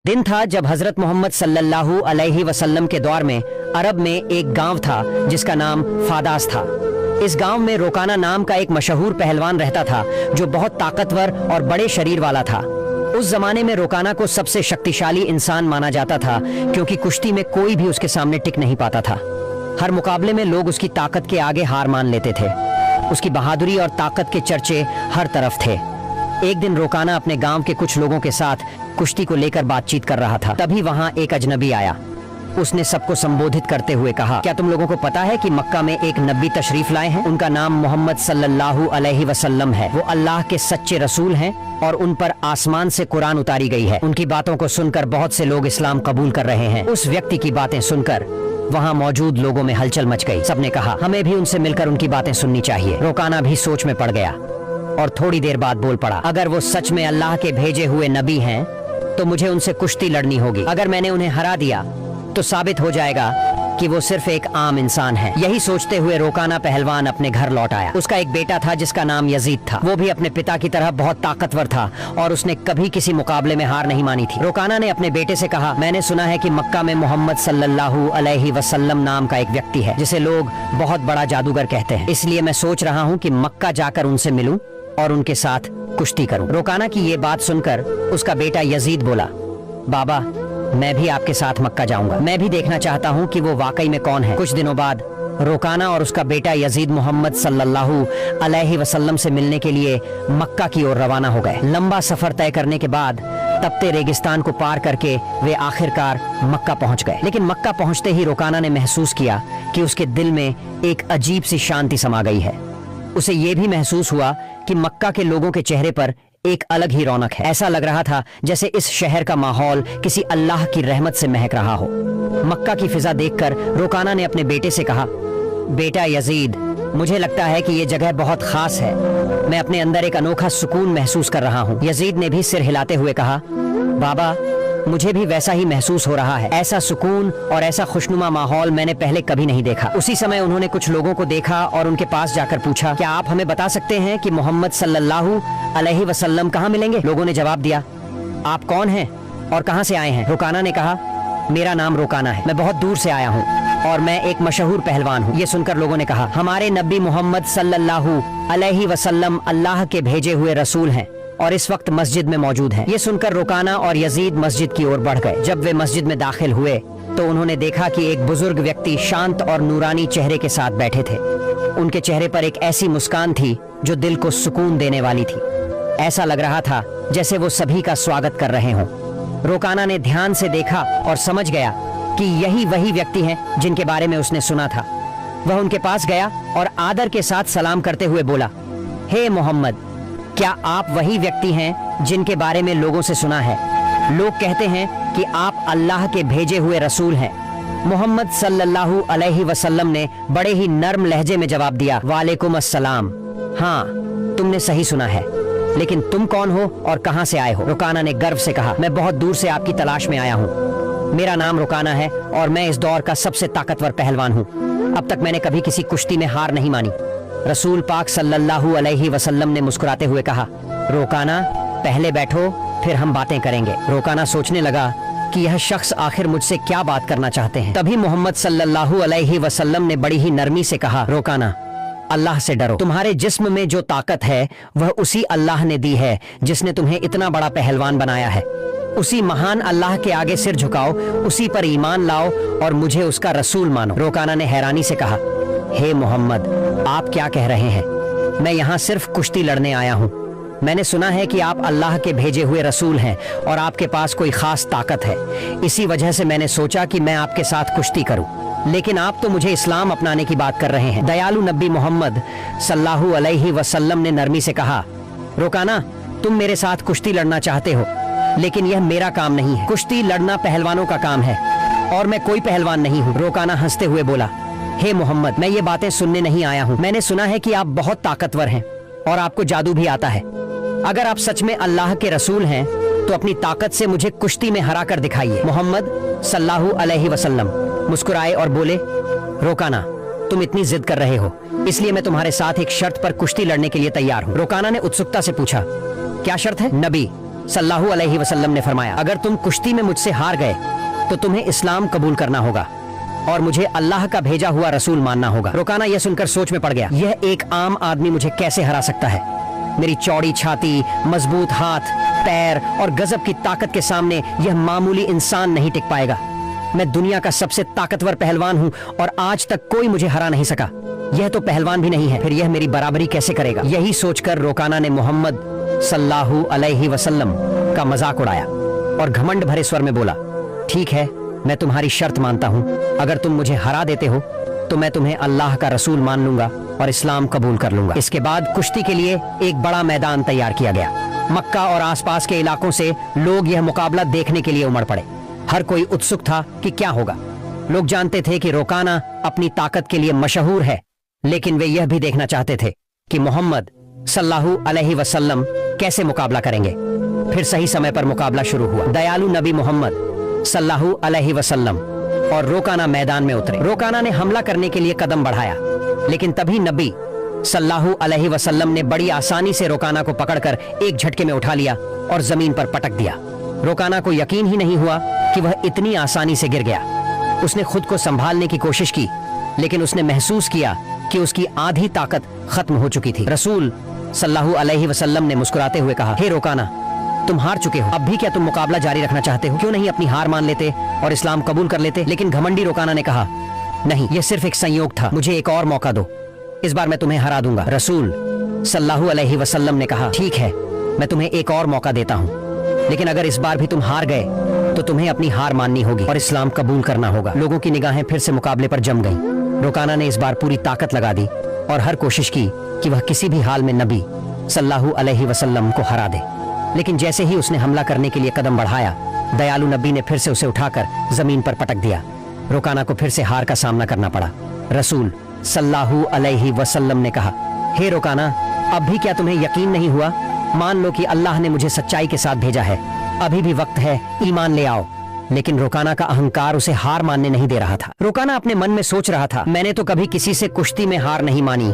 दिन था जब हजरत मोहम्मद सल्लल्लाहु अलैहि वसल्लम के दौर में अरब में एक गांव था जिसका नाम फादास था। इस गांव में रोकाना नाम का एक मशहूर पहलवान रहता था जो बहुत ताकतवर और बड़े शरीर वाला था। उस जमाने में रोकाना को सबसे शक्तिशाली इंसान माना जाता था क्योंकि कुश्ती में कोई भी उसके सामने टिक नहीं पाता था। हर मुकाबले में लोग उसकी ताकत के आगे हार मान लेते थे। उसकी बहादुरी और ताकत के चर्चे हर तरफ थे। एक दिन रोकाना अपने गांव के कुछ लोगों के साथ कुश्ती को लेकर बातचीत कर रहा था। तभी वहां एक अजनबी आया। उसने सबको संबोधित करते हुए कहा, क्या तुम लोगों को पता है कि मक्का में एक नबी तशरीफ लाए हैं? उनका नाम मोहम्मद सल्लल्लाहु अलैहि वसल्लम है। वो अल्लाह के सच्चे रसूल हैं और उन पर आसमान से कुरान उतारी गई है। उनकी बातों को सुनकर बहुत से लोग इस्लाम कबूल कर रहे हैं। उस व्यक्ति की बातें सुनकर वहाँ मौजूद लोगों में हलचल मच गई। सबने कहा, हमें भी उनसे मिलकर उनकी बातें सुननी चाहिए। रोकाना भी सोच में पड़ गया और थोड़ी देर बाद बोल पड़ा, अगर वो सच में अल्लाह के भेजे हुए नबी हैं तो मुझे उनसे कुश्ती लड़नी होगी। अगर मैंने उन्हें हरा दिया तो साबित हो जाएगा कि वो सिर्फ एक आम इंसान है। यही सोचते हुए रोकाना पहलवान अपने घर लौट आया। उसका एक बेटा था जिसका नाम यजीद था। वो भी अपने पिता की तरह बहुत ताकतवर था और उसने कभी किसी मुकाबले में हार नहीं मानी थी। रोकाना ने अपने बेटे से कहा, मैंने सुना है कि मक्का में मोहम्मद सल्लल्लाहु अलैहि वसल्लम नाम का एक व्यक्ति है जिसे लोग बहुत बड़ा जादूगर कहते हैं। इसलिए मैं सोच रहा हूँ कि मक्का जाकर उनसे मिलूं और उनके साथ कुश्ती करूं। रोकाना की ये बात सुनकर उसका बेटा यजीद बोला, बाबा मैं भी आपके साथ मक्का जाऊंगा। मैं भी देखना चाहता हूं कि वो वाकई में कौन है। कुछ दिनों बाद रोकाना और उसका बेटा यजीद मोहम्मद सल्लल्लाहु अलैहि वसल्लम से मिलने के लिए मक्का की ओर रवाना हो गए। लंबा सफर तय करने के बाद तपते रेगिस्तान को पार करके वे आखिरकार मक्का पहुंच गए। लेकिन मक्का पहुंचते ही रोकाना ने महसूस किया कि उसके दिल में एक अजीब सी शांति समा गई है। उसे ये भी महसूस हुआ कि मक्का के लोगों के चेहरे पर एक अलग ही रौनक है। ऐसा लग रहा था जैसे इस शहर का माहौल किसी अल्लाह की रहमत से महक रहा हो। मक्का की फिजा देखकर रोकाना ने अपने बेटे से कहा, बेटा यजीद, मुझे लगता है कि ये जगह बहुत खास है। मैं अपने अंदर एक अनोखा सुकून महसूस कर रहा हूँ। यजीद ने भी सिर हिलाते हुए कहा, बाबा मुझे भी वैसा ही महसूस हो रहा है। ऐसा सुकून और ऐसा खुशनुमा माहौल मैंने पहले कभी नहीं देखा। उसी समय उन्होंने कुछ लोगों को देखा और उनके पास जाकर पूछा, क्या आप हमें बता सकते हैं कि मोहम्मद सल्लल्लाहु अलैहि वसल्लम कहाँ मिलेंगे? लोगों ने जवाब दिया, आप कौन हैं और कहाँ से आए हैं? रोकाना ने कहा, मेरा नाम रोकाना है, मैं बहुत दूर से आया हूँ और मैं एक मशहूर पहलवान हूँ। ये सुनकर लोगों ने कहा, हमारे नबी मोहम्मद सल्लल्लाहु अलैहि वसल्लम अल्लाह के भेजे हुए रसूल हैं और इस वक्त मस्जिद में मौजूद हैं। ये सुनकर रोकाना और यजीद मस्जिद की ओर बढ़ गए। जब वे मस्जिद में दाखिल हुए तो उन्होंने देखा कि एक बुजुर्ग व्यक्ति शांत और नूरानी चेहरे के साथ बैठे थे। उनके चेहरे पर एक ऐसी मुस्कान थी जो दिल को सुकून देने वाली थी। ऐसा लग रहा था जैसे वो सभी का स्वागत कर रहे हों। रोकाना ने ध्यान से देखा और समझ गया कि यही वही व्यक्ति हैं जिनके बारे में उसने सुना था। वह उनके पास गया और आदर के साथ सलाम करते हुए बोला, हे मोहम्मद, क्या आप वही व्यक्ति हैं जिनके बारे में लोगों से सुना है? लोग कहते हैं कि आप अल्लाह के भेजे हुए रसूल हैं। मोहम्मद सल्लल्लाहु अलैहि वसल्लम ने बड़े ही नर्म लहजे में जवाब दिया, वालेकुम अस्सलाम। हाँ, तुमने सही सुना है, लेकिन तुम कौन हो और कहां से आए हो? रोकाना ने गर्व से कहा, मैं बहुत दूर से आपकी तलाश में आया हूँ। मेरा नाम रोकाना है और मैं इस दौर का सबसे ताकतवर पहलवान हूँ। अब तक मैंने कभी किसी कुश्ती में हार नहीं मानी। रसूल पाक सल्लल्लाहु अलैहि वसल्लम ने मुस्कुराते हुए कहा, रोकाना पहले बैठो, फिर हम बातें करेंगे। रोकाना सोचने लगा कि यह शख्स आखिर मुझसे क्या बात करना चाहते हैं। तभी मोहम्मद सल्लल्लाहु अलैहि वसल्लम ने बड़ी ही नरमी से कहा, रोकाना अल्लाह से डरो। तुम्हारे जिस्म में जो ताकत है वह उसी अल्लाह ने दी है जिसने तुम्हें इतना बड़ा पहलवान बनाया है। उसी महान अल्लाह के आगे सिर झुकाओ, उसी पर ईमान लाओ और मुझे उसका रसूल मानो। रोकाना ने हैरानी से कहा, हे मोहम्मद, आप क्या कह रहे हैं? मैं यहाँ सिर्फ कुश्ती लड़ने आया हूँ। मैंने सुना है कि आप अल्लाह के भेजे हुए रसूल हैं और आपके पास कोई खास ताकत है। इसी वजह से मैंने सोचा कि मैं आपके साथ कुश्ती करूँ। लेकिन आप तो मुझे इस्लाम अपनाने की बात कर रहे हैं। दयालु नबी मोहम्मद सल्लल्लाहु अलैहि वसल्लम ने नरमी से कहा, रोकाना तुम मेरे साथ कुश्ती लड़ना चाहते हो, लेकिन यह मेरा काम नहीं है। कुश्ती लड़ना पहलवानों का काम है और मैं कोई पहलवान नहीं हूँ। रोकाना हंसते हुए बोला, हे मोहम्मद, मैं ये बातें सुनने नहीं आया हूँ। मैंने सुना है कि आप बहुत ताकतवर हैं और आपको जादू भी आता है। अगर आप सच में अल्लाह के रसूल हैं तो अपनी ताकत से मुझे कुश्ती में हरा कर दिखाइए। मोहम्मद सल्लल्लाहु अलैहि वसल्लम मुस्कुराए और बोले, रोकाना तुम इतनी जिद कर रहे हो, इसलिए मैं तुम्हारे साथ एक शर्त पर कुश्ती लड़ने के लिए तैयार हूँ। रोकाना ने उत्सुकता से पूछा, क्या शर्त है? नबी, सल्लल्लाहु अलैहि वसल्लम ने फरमाया, अगर तुम कुश्ती में मुझसे हार गए तो तुम्हें इस्लाम कबूल करना होगा और मुझे अल्लाह का भेजा हुआ रसूल मानना होगा। रोकाना यह सुनकर सोच में पड़ गया, यह एक आम आदमी मुझे कैसे हरा सकता है? मेरी चौड़ी छाती, मजबूत हाथ पैर और गजब की ताकत के सामने यह मामूली इंसान नहीं टिक पाएगा। मैं दुनिया का सबसे ताकतवर पहलवान हूँ और आज तक कोई मुझे हरा नहीं सका। यह तो पहलवान भी नहीं है, फिर यह मेरी बराबरी कैसे करेगा? यही सोचकर रोकाना ने मोहम्मद सल्लल्लाहु अलैहि वसल्लम का मजाक उड़ाया और घमंड भरे स्वर में बोला, ठीक है, मैं तुम्हारी शर्त मानता हूँ। अगर तुम मुझे हरा देते हो तो मैं तुम्हें अल्लाह का रसूल मान लूंगा और इस्लाम कबूल कर लूंगा। इसके बाद कुश्ती के लिए एक बड़ा मैदान तैयार किया गया। मक्का और आसपास के इलाकों से लोग यह मुकाबला देखने के लिए उमड़ पड़े। हर कोई उत्सुक था कि क्या होगा। लोग जानते थे कि रोकाना अपनी ताकत के लिए मशहूर है, लेकिन वे यह भी देखना चाहते थे कि मोहम्मद सल्लल्लाहु अलैहि वसल्लम कैसे मुकाबला करेंगे। फिर सही समय पर मुकाबला शुरू हुआ। दयालु नबी मोहम्मद सल्लल्लाहु अलैहि वसल्लम और रोकाना मैदान में उतरे। रोकाना ने हमला करने के लिए कदम बढ़ाया, लेकिन तभी नबी सल्लल्लाहु अलैहि वसल्लम ने बड़ी आसानी से रोकाना को पकड़कर एक झटके में उठा लिया और जमीन पर पटक दिया। रोकाना को यकीन ही नहीं हुआ कि वह इतनी आसानी से गिर गया। उसने खुद को संभालने की कोशिश की, लेकिन उसने महसूस किया कि उसकी आधी ताकत खत्म हो चुकी थी। रसूल सल्लल्लाहु अलैहि वसल्लम ने मुस्कुराते हुए कहा, हे रोकाना, तुम हार चुके हो। अब भी क्या तुम मुकाबला जारी रखना चाहते हो? क्यों नहीं अपनी हार मान लेते और इस्लाम कबूल कर लेते? लेकिन घमंडी रोकाना ने कहा, नहीं, यह सिर्फ एक संयोग था, मुझे एक और मौका दो, इस बार मैं तुम्हें हरा दूंगा। रसूल सल्लल्लाहु अलैहि वसल्लम ने कहा, ठीक है, मैं तुम्हें एक और मौका देता हूँ, लेकिन अगर इस बार भी तुम हार गए तो तुम्हें अपनी हार माननी होगी और इस्लाम कबूल करना होगा। लोगों की निगाहें फिर से मुकाबले पर जम गईं। रोकाना ने इस बार पूरी ताकत लगा दी और हर कोशिश की कि वह किसी भी हाल में नबी सल्लल्लाहु अलैहि वसल्लम को हरा दे। लेकिन जैसे ही उसने हमला करने के लिए कदम बढ़ाया, दयालु नबी ने फिर से उसे उठाकर जमीन पर पटक दिया। रोकाना को फिर से हार का सामना करना पड़ा। रसूल सल्लल्लाहु अलैहि वसल्लम ने कहा, हे रोकाना, अब भी क्या तुम्हें यकीन नहीं हुआ? मान लो कि अल्लाह ने मुझे सच्चाई के साथ भेजा है, अभी भी वक्त है, ईमान ले आओ। लेकिन रोकाना का अहंकार उसे हार मानने नहीं दे रहा था। रोकाना अपने मन में सोच रहा था, मैंने तो कभी किसी से कुश्ती में हार नहीं मानी,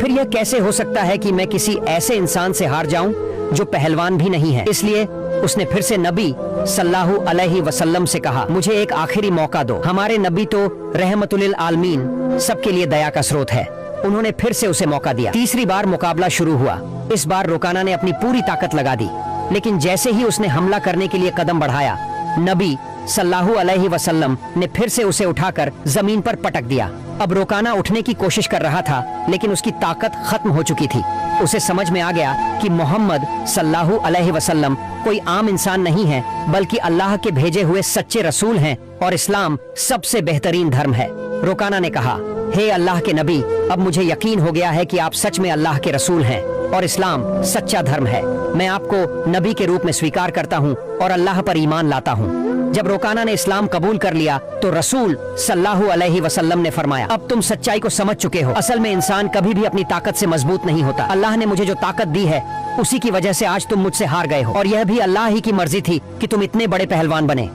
फिर यह कैसे हो सकता है कि मैं किसी ऐसे इंसान से हार जाऊं जो पहलवान भी नहीं है। इसलिए उसने फिर से नबी सल्लल्लाहु अलैहि वसल्लम से कहा, मुझे एक आखिरी मौका दो। हमारे नबी तो रहमतुल आलमीन, सबके लिए दया का स्रोत है। उन्होंने फिर से उसे मौका दिया। तीसरी बार मुकाबला शुरू हुआ। इस बार रोकाना ने अपनी पूरी ताकत लगा दी, लेकिन जैसे ही उसने हमला करने के लिए कदम बढ़ाया, नबी सल्लल्लाहु अलैहि वसल्लम ने फिर से उसे उठाकर जमीन पर पटक दिया। अब रोकाना उठने की कोशिश कर रहा था, लेकिन उसकी ताकत खत्म हो चुकी थी। उसे समझ में आ गया कि मोहम्मद सल्लल्लाहु अलैहि वसल्लम कोई आम इंसान नहीं है, बल्कि अल्लाह के भेजे हुए सच्चे रसूल हैं और इस्लाम सबसे बेहतरीन धर्म है। रोकाना ने कहा, हे अल्लाह के नबी, अब मुझे यकीन हो गया है कि आप सच में अल्लाह के रसूल हैं और इस्लाम सच्चा धर्म है। मैं आपको नबी के रूप में स्वीकार करता हूँ और अल्लाह पर ईमान लाता हूँ। जब रोकाना ने इस्लाम कबूल कर लिया तो रसूल सल्लल्लाहु अलैहि वसल्लम ने फरमाया, अब तुम सच्चाई को समझ चुके हो। असल में इंसान कभी भी अपनी ताकत से मजबूत नहीं होता। अल्लाह ने मुझे जो ताकत दी है, उसी की वजह से आज तुम मुझसे हार गए हो, और यह भी अल्लाह ही की मर्जी थी कि तुम इतने बड़े पहलवान बने।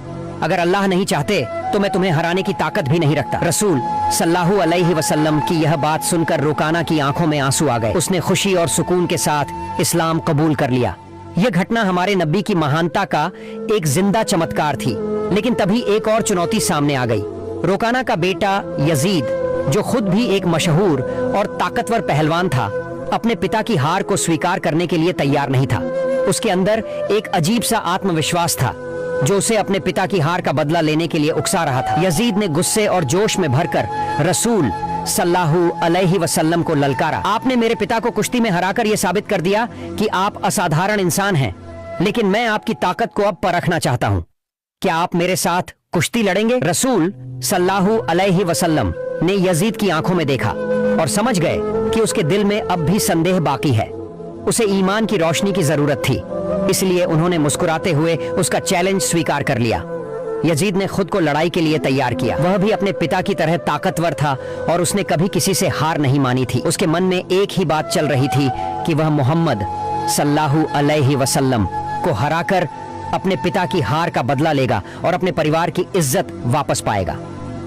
अगर अल्लाह नहीं चाहते तो मैं तुम्हें हराने की ताकत भी नहीं रखता। रसूल सल्लल्लाहु अलैहि वसल्लम की यह बात सुनकर रोकाना की आंखों में आंसू आ गए। उसने खुशी और सुकून के साथ इस्लाम कबूल कर लिया। यह घटना हमारे नबी की महानता का एक जिंदा चमत्कार थी। लेकिन तभी एक और चुनौती सामने आ गई। रोकाना का बेटा यजीद, जो खुद भी एक मशहूर और ताकतवर पहलवान था, अपने पिता की हार को स्वीकार करने के लिए तैयार नहीं था। उसके अंदर एक अजीब सा आत्मविश्वास था जो उसे अपने पिता की हार का बदला लेने के लिए उकसा रहा था। यजीद ने गुस्से और जोश में भरकर रसूल सल्लल्लाहु अलैहि वसल्लम को ललकारा, आपने मेरे पिता को कुश्ती में हराकर यह साबित कर दिया कि आप असाधारण इंसान हैं, लेकिन मैं आपकी ताकत को अब परखना चाहता हूँ। क्या आप मेरे साथ कुश्ती लड़ेंगे? रसूल सल्लल्लाहु अलैहि वसल्लम ने यजीद की आंखों में देखा और समझ गए कि उसके दिल में अब भी संदेह बाकी है। उसे ईमान की रोशनी की जरूरत थी, इसलिए उन्होंने मुस्कुराते हुए उसका चैलेंज स्वीकार कर लिया। यजीद ने खुद को लड़ाई के लिए तैयार किया। वह भी अपने पिता की तरह ताकतवर था और उसने कभी किसी से हार नहीं मानी थी। उसके मन में एक ही बात चल रही थी कि वह मोहम्मद सल्लल्लाहु अलैहि वसल्लम को हराकर अपने पिता की हार का बदला लेगा और अपने परिवार की इज्जत वापस पाएगा।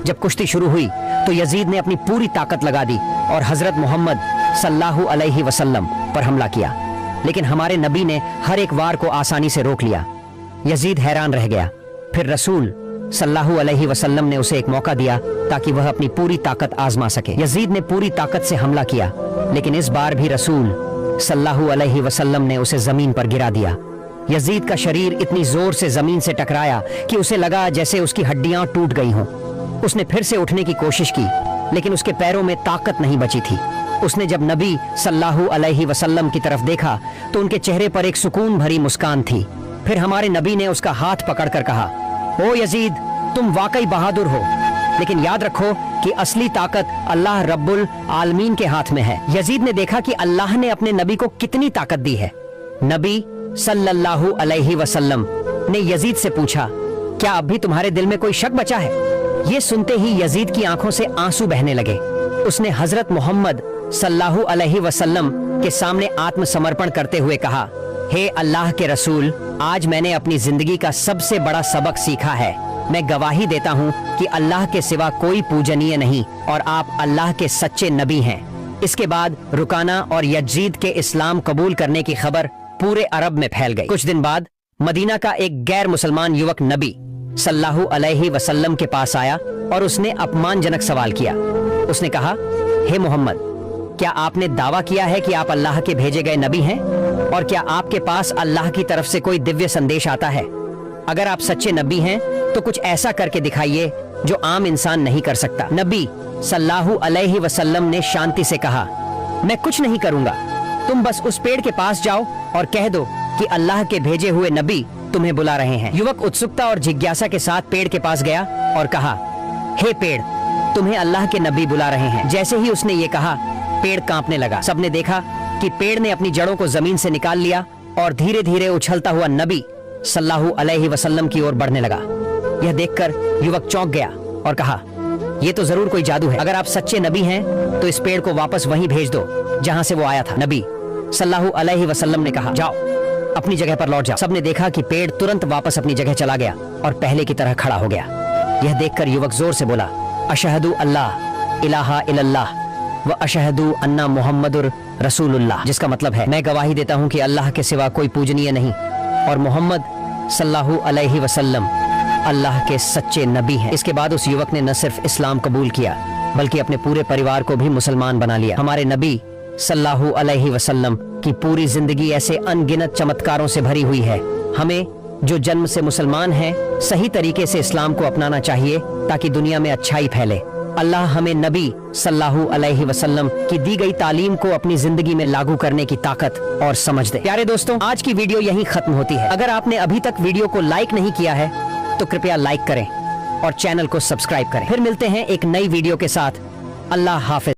जब कुश्ती शुरू हुई तो यजीद ने अपनी पूरी ताकत लगा दी और हजरत मोहम्मद सल्लल्लाहु अलैहि वसल्लम पर हमला किया। लेकिन हमारे नबी ने हर एक वार को आसानी से रोक लिया। यजीद हैरान रह गया। फिर रसूल सल्लल्लाहु अलैहि वसल्लम ने उसे एक मौका दिया ताकि वह अपनी पूरी ताकत आजमा सके। यजीद ने पूरी ताकत से हमला किया, लेकिन इस बार भी रसूल सल्लल्लाहु अलैहि वसल्लम ने उसे जमीन पर गिरा दिया। यजीद का शरीर इतनी जोर से जमीन से टकराया कि उसे लगा जैसे उसकी हड्डियां टूट गई हों। उसने फिर से उठने की कोशिश की, लेकिन उसके पैरों में ताकत नहीं बची थी। उसने जब नबी सल्लल्लाहु अलैहि वसल्लम की तरफ देखा तो उनके चेहरे पर एक सुकून भरी मुस्कान थी। फिर हमारे नबी ने उसका हाथ पकड़कर कहा, ओ यजीद, तुम वाकई बहादुर हो, लेकिन याद रखो कि असली ताकत अल्लाह रब्बुल आलमीन के हाथ में है। यजीद ने देखा कि अल्लाह ने अपने नबी को कितनी ताकत दी है। नबी सल्लल्लाहु अलैहि वसल्लम ने यजीद से पूछा, क्या अब भी तुम्हारे दिल में कोई शक बचा है? ये सुनते ही यजीद की आंखों से आंसू बहने लगे। उसने हजरत मोहम्मद सल्लल्लाहु अलैहि वसल्लम के सामने आत्मसमर्पण करते हुए कहा, हे अल्लाह के रसूल, आज मैंने अपनी जिंदगी का सबसे बड़ा सबक सीखा है। मैं गवाही देता हूँ कि अल्लाह के सिवा कोई पूजनीय नहीं और आप अल्लाह के सच्चे नबी हैं। इसके बाद रुकाना और यजीद के इस्लाम कबूल करने की खबर पूरे अरब में फैल गई। कुछ दिन बाद मदीना का एक गैर मुसलमान युवक नबी सल्लल्लाहु अलैहि वसल्लम के पास आया और उसने अपमानजनक सवाल किया। उसने कहा, हे मोहम्मद, क्या आपने दावा किया है कि आप अल्लाह के भेजे गए नबी हैं? और क्या आपके पास अल्लाह की तरफ से कोई दिव्य संदेश आता है? अगर आप सच्चे नबी हैं तो कुछ ऐसा करके दिखाइए जो आम इंसान नहीं कर सकता। नबी सल्लल्लाहु अलैहि वसल्लम ने शांति से कहा, मैं कुछ नहीं करूंगा, तुम बस उस पेड़ के पास जाओ और कह दो कि अल्लाह के भेजे हुए नबी तुम्हें बुला रहे हैं। युवक उत्सुकता और जिज्ञासा के साथ पेड़ के पास गया और कहा, हे पेड़, तुम्हें अल्लाह के नबी बुला रहे हैं। जैसे ही उसने ये कहा, पेड़ कांपने लगा। सबने देखा कि पेड़ ने अपनी जड़ों को जमीन से निकाल लिया और धीरे धीरे उछलता हुआ नबी सल्लल्लाहु अलैहि वसल्लम की ओर बढ़ने लगा। यह देखकर युवक चौंक गया और कहा, यह तो जरूर कोई जादू है। अगर आप सच्चे नबी हैं तो इस पेड़ को वापस वहीं भेज दो जहां से वो आया था। नबी सल्लल्लाहु अलैहि वसल्लम ने कहा, जाओ, अपनी जगह पर लौट जाओ। सबने देखा कि पेड़ तुरंत वापस अपनी जगह चला गया और पहले की तरह खड़ा हो गया। यह देखकर युवक जोर से बोला, अशहदु अल्लाह इलाहा इल्लल्लाह व अशहदु अन्ना मुहम्मदुर रसूलुल्लाह, जिसका मतलब है, मैं गवाही देता हूँ कि अल्लाह के सिवा कोई पूजनीय नहीं और मोहम्मद सल्लल्लाहु अलैहि वसल्लम अल्लाह के सच्चे नबी हैं। इसके बाद उस युवक ने न सिर्फ इस्लाम कबूल किया बल्कि अपने पूरे परिवार को भी मुसलमान बना लिया। हमारे नबी सल्लल्लाहु अलैहि वसल्लम की पूरी जिंदगी ऐसे अनगिनत चमत्कारों से भरी हुई है। हमें जो जन्म से मुसलमान हैं सही तरीके से इस्लाम को अपनाना चाहिए ताकि दुनिया में अच्छाई फैले। अल्लाह हमें नबी सल्लल्लाहु अलैहि वसल्लम की दी गई तालीम को अपनी जिंदगी में लागू करने की ताकत और समझ दे। प्यारे दोस्तों, आज की वीडियो यहीं खत्म होती है। अगर आपने अभी तक वीडियो को लाइक नहीं किया है तो कृपया लाइक करें और चैनल को सब्सक्राइब करें। फिर मिलते हैं एक नई वीडियो के साथ। अल्लाह हाफिज।